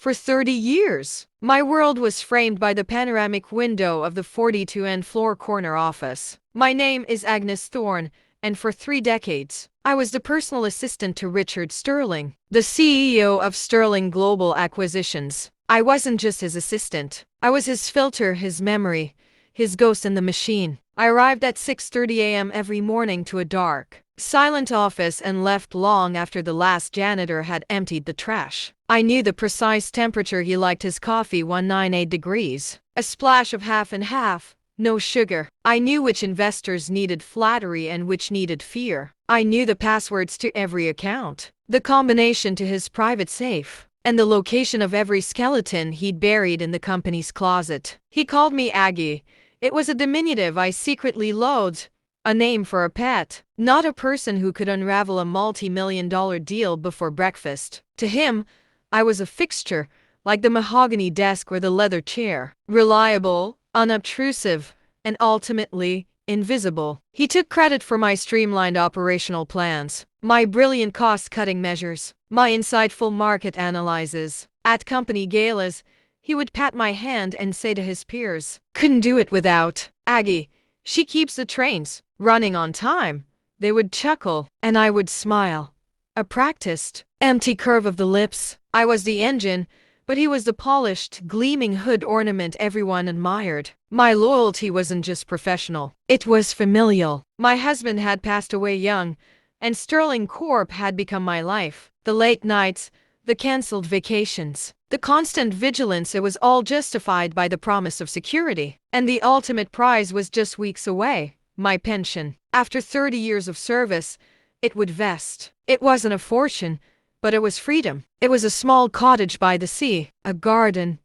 For 30 years, my world was framed by the panoramic window of the 42nd floor corner office. My name is Agnes Thorne, and for 3 decades, I was the personal assistant to Richard Sterling, the CEO of Sterling Global Acquisitions. I wasn't just his assistant. I was his filter, his memory, his ghost in the machine. I arrived at 6:30 a.m. every morning to a dark, silent office and left long after the last janitor had emptied the trash. I knew the precise temperature he liked his coffee, 198 degrees, a splash of half and half, no sugar. I knew which investors needed flattery and which needed fear. I knew the passwords to every account, the combination to his private safe, and the location of every skeleton he'd buried in the company's closet. He called me Aggie. It was a diminutive I secretly loathed, a name for a pet, not a person who could unravel a multi-million-dollar deal before breakfast. To him, I was a fixture, like the mahogany desk or the leather chair, reliable, unobtrusive, and ultimately invisible. He took credit for my streamlined operational plans, my brilliant cost-cutting measures, my insightful market analyses. At company galas, he would pat my hand and say to his peers, "Couldn't do it without Aggie. She keeps the trains running on time." They would chuckle, and I would smile. A practiced, empty curve of the lips. I was the engine, but he was the polished, gleaming hood ornament everyone admired. My loyalty wasn't just professional, it was familial. My husband had passed away young, and Sterling Corp had become my life. The late nights, the cancelled vacations, the constant vigilance, it was all justified by the promise of security. And the ultimate prize was just weeks away, my pension. After 30 years of service, it would vest. It wasn't a fortune, but it was freedom. It was a small cottage by the sea, a garden,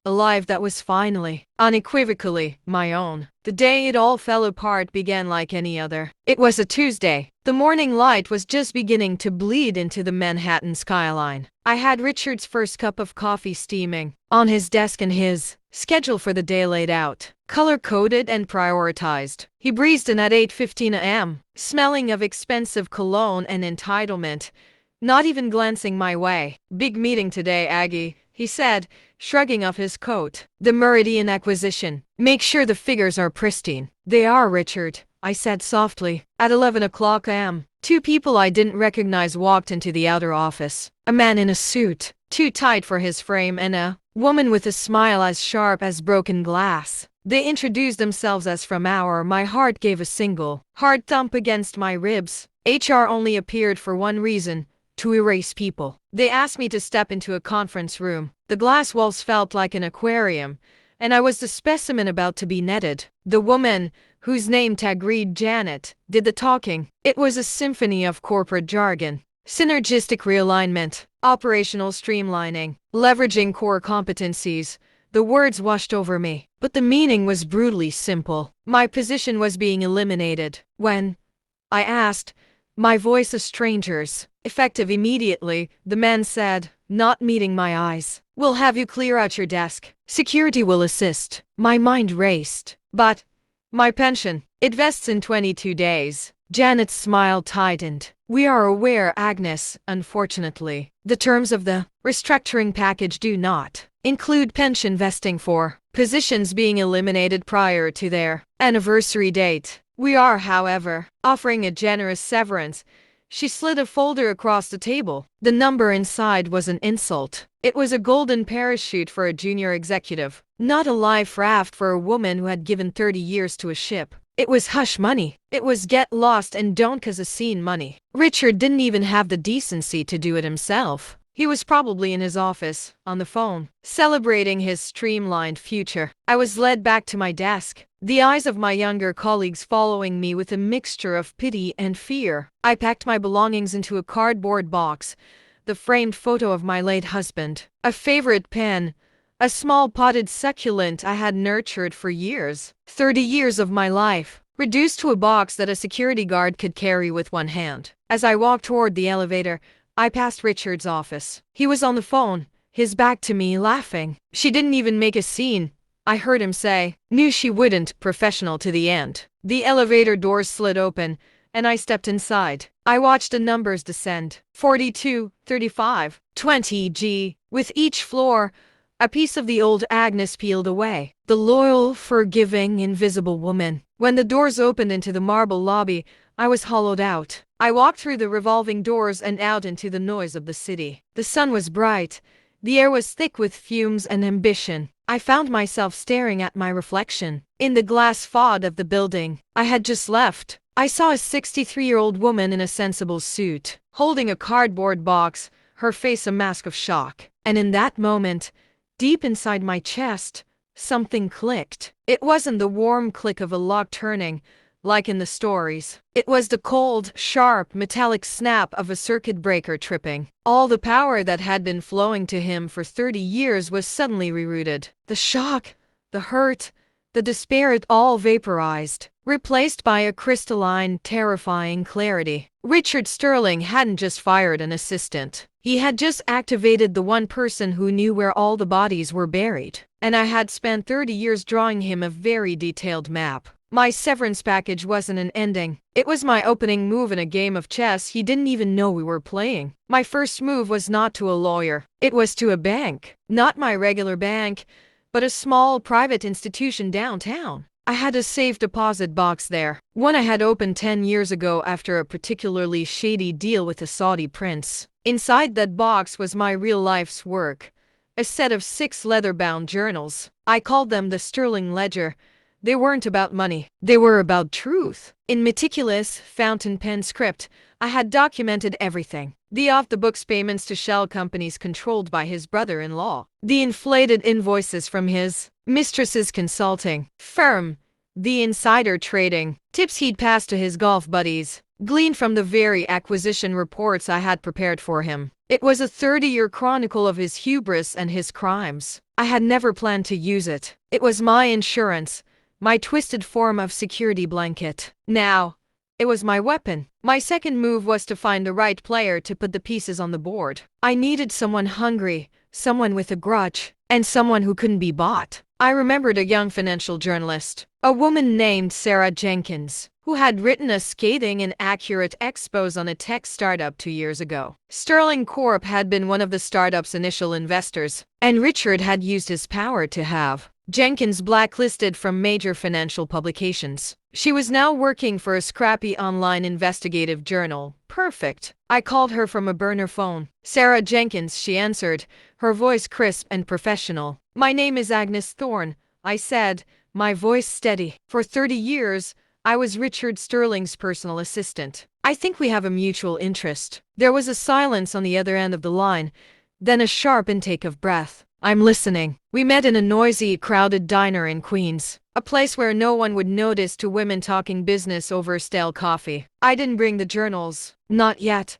a life that was finally, unequivocally, my own. The day it all fell apart began like any other. It was a Tuesday. The morning light was just beginning to bleed into the Manhattan skyline. I had Richard's first cup of coffee steaming on his desk and his schedule for the day laid out, color-coded and prioritized. He breezed in at 8:15 a.m., smelling of expensive cologne and entitlement, not even glancing my way. "Big meeting today, Aggie," he said, shrugging off his coat. "The Meridian acquisition. Make sure the figures are pristine." "They are, Richard," I said softly. At 11 o'clock a.m., 2 people I didn't recognize walked into the outer office. A man in a suit, too tight for his frame, and a woman with a smile as sharp as broken glass. They introduced themselves as from our. My heart gave a single, hard thump against my ribs. HR only appeared for one reason: to erase people. They asked me to step into a conference room. The glass walls felt like an aquarium, and I was the specimen about to be netted. The woman, whose name tag read Janet, did the talking. It was a symphony of corporate jargon, synergistic realignment, operational streamlining, leveraging core competencies. The words washed over me, but the meaning was brutally simple. My position was being eliminated. When I asked, my voice a stranger's, effective immediately, the man said, not meeting my eyes, "We'll have you clear out your desk. Security will assist." My mind raced. "But my pension, it vests in 22 days. Janet's smile tightened. "We are aware, Agnes. Unfortunately, the terms of the restructuring package do not include pension vesting for positions being eliminated prior to their anniversary date. We are, however, offering a generous severance." She slid a folder across the table. The number inside was an insult. It was a golden parachute for a junior executive, not a life raft for a woman who had given 30 years to a ship. It was hush money. It was get lost and don't cause a scene money. Richard didn't even have the decency to do it himself. He was probably in his office, on the phone, celebrating his streamlined future. I was led back to my desk, the eyes of my younger colleagues following me with a mixture of pity and fear. I packed my belongings into a cardboard box, the framed photo of my late husband, a favorite pen, a small potted succulent I had nurtured for years, 30 years of my life, reduced to a box that a security guard could carry with one hand. As I walked toward the elevator, I passed Richard's office. He was on the phone, his back to me, laughing. "She didn't even make a scene," I heard him say. "Knew she wouldn't, professional to the end." The elevator doors slid open, and I stepped inside. I watched the numbers descend. 42, 35, 20 G. With each floor, a piece of the old Agnes peeled away. The loyal, forgiving, invisible woman. When the doors opened into the marble lobby, I was hollowed out. I walked through the revolving doors and out into the noise of the city. The sun was bright. The air was thick with fumes and ambition. I found myself staring at my reflection in the glass facade of the building I had just left. I saw a 63-year-old woman in a sensible suit, holding a cardboard box, her face a mask of shock. And in that moment, deep inside my chest, something clicked. It wasn't the warm click of a lock turning, like in the stories. It was the cold, sharp, metallic snap of a circuit breaker tripping. All the power that had been flowing to him for 30 years was suddenly rerouted. The shock, the hurt, the despair, it all vaporized, replaced by a crystalline, terrifying clarity. Richard Sterling hadn't just fired an assistant. He had just activated the one person who knew where all the bodies were buried. And I had spent 30 years drawing him a very detailed map. My severance package wasn't an ending. It was my opening move in a game of chess he didn't even know we were playing. My first move was not to a lawyer. It was to a bank. Not my regular bank, but a small private institution downtown. I had a safe deposit box there, one I had opened 10 years ago after a particularly shady deal with a Saudi prince. Inside that box was my real life's work, a set of 6 leather-bound journals. I called them the Sterling Ledger. They weren't about money. They were about truth. In meticulous, fountain pen script, I had documented everything. The off-the-books payments to shell companies controlled by his brother-in-law. The inflated invoices from his mistress's consulting firm. The insider trading tips he'd passed to his golf buddies, gleaned from the very acquisition reports I had prepared for him. It was a 30-year chronicle of his hubris and his crimes. I had never planned to use it. It was my insurance, my twisted form of security blanket. Now, it was my weapon. My second move was to find the right player to put the pieces on the board. I needed someone hungry, someone with a grudge, and someone who couldn't be bought. I remembered a young financial journalist, a woman named Sarah Jenkins, who had written a scathing and accurate expose on a tech startup 2 years ago. Sterling Corp had been one of the startup's initial investors, and Richard had used his power to have Jenkins blacklisted from major financial publications. She was now working for a scrappy online investigative journal. Perfect. I called her from a burner phone. Sarah Jenkins, she answered, her voice crisp and professional. My name is Agnes Thorne, I said, my voice steady. For 30 years, I was Richard Sterling's personal assistant. I think we have a mutual interest. There was a silence on the other end of the line, then a sharp intake of breath. I'm listening. We met in a noisy, crowded diner in Queens, a place where no one would notice two women talking business over stale coffee. I didn't bring the journals. Not yet.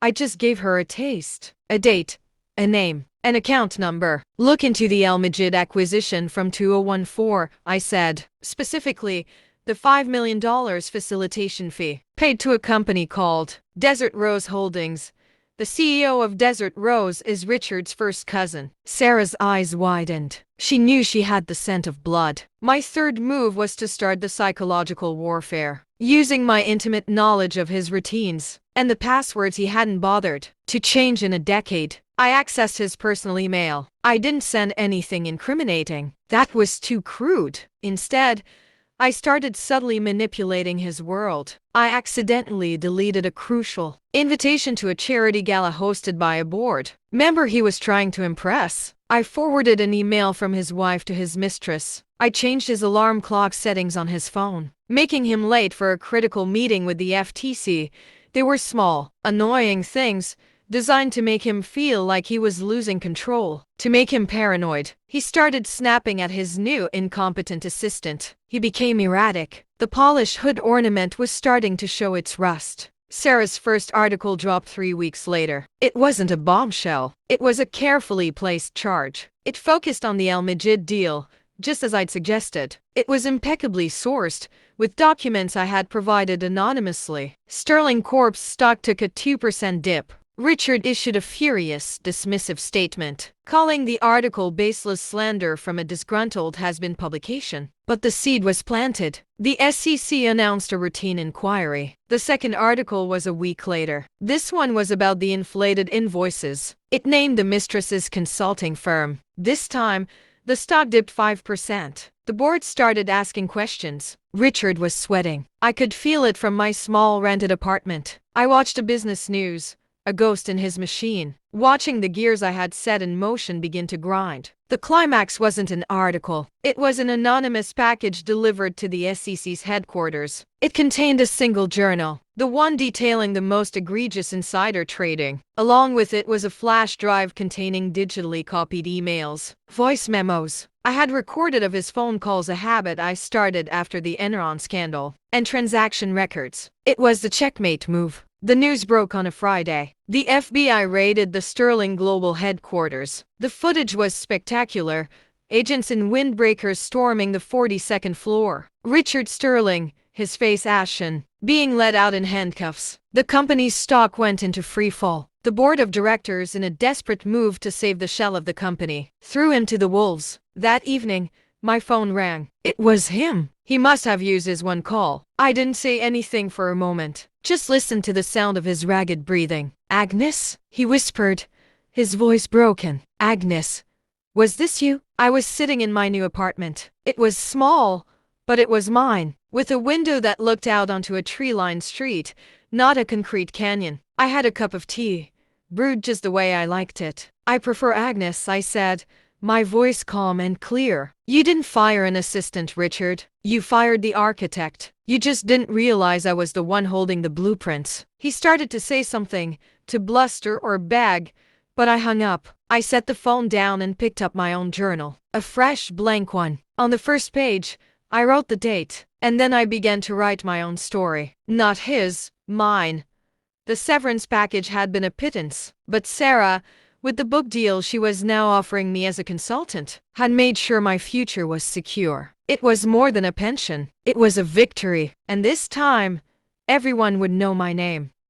I just gave her a taste, a date, a name, an account number. Look into the El Majid acquisition from 2014, I said. Specifically, the $5 million facilitation fee paid to a company called Desert Rose Holdings. The CEO of Desert Rose is Richard's first cousin. Sarah's eyes widened. She knew she had the scent of blood. My third move was to start the psychological warfare, using my intimate knowledge of his routines and the passwords he hadn't bothered to change in a decade. I accessed his personal email. I didn't send anything incriminating. That was too crude. Instead, I started subtly manipulating his world. I accidentally deleted a crucial invitation to a charity gala hosted by a board member he was trying to impress. I forwarded an email from his wife to his mistress. I changed his alarm clock settings on his phone, making him late for a critical meeting with the FTC. They were small, annoying things, designed to make him feel like he was losing control, to make him paranoid. He started snapping at his new incompetent assistant. He became erratic. The polished hood ornament was starting to show its rust. Sarah's first article dropped 3 weeks later. It wasn't a bombshell. It was a carefully placed charge. It focused on the El Majid deal, just as I'd suggested. It was impeccably sourced, with documents I had provided anonymously. Sterling Corp's stock took a 2% dip. Richard issued a furious, dismissive statement, calling the article baseless slander from a disgruntled has-been publication. But the seed was planted. The SEC announced a routine inquiry. The second article was a week later. This one was about the inflated invoices. It named the mistress's consulting firm. This time, the stock dipped 5%. The board started asking questions. Richard was sweating. I could feel it from my small rented apartment. I watched a business news, a ghost in his machine, watching the gears I had set in motion begin to grind. The climax wasn't an article. It was an anonymous package delivered to the SEC's headquarters. It contained a single journal, the one detailing the most egregious insider trading. Along with it was a flash drive containing digitally copied emails, voice memos I had recorded of his phone calls, a habit I started after the Enron scandal, and transaction records. It was the checkmate move. The news broke on a Friday. The FBI raided the Sterling Global headquarters. The footage was spectacular. Agents in windbreakers storming the 42nd floor. Richard Sterling, his face ashen, being led out in handcuffs. The company's stock went into free fall. The board of directors, in a desperate move to save the shell of the company, threw him to the wolves. That evening, my phone rang. It was him. He must have used his one call. I didn't say anything for a moment. Just listened to the sound of his ragged breathing. "Agnes?" he whispered, his voice broken. "Agnes, was this you?" I was sitting in my new apartment. It was small, but it was mine, with a window that looked out onto a tree-lined street, not a concrete canyon. I had a cup of tea, brewed just the way I liked it. "I prefer Agnes," I said, my voice calm and clear. "You didn't fire an assistant, Richard. You fired the architect. You just didn't realize I was the one holding the blueprints." He started to say something, to bluster or beg, but I hung up. I set the phone down and picked up my own journal, a fresh blank one. On the first page, I wrote the date, and then I began to write my own story. Not his, mine. The severance package had been a pittance, but Sarah, with the book deal she was now offering me as a consultant, had made sure my future was secure. It was more than a pension. It was a victory. And this time, everyone would know my name.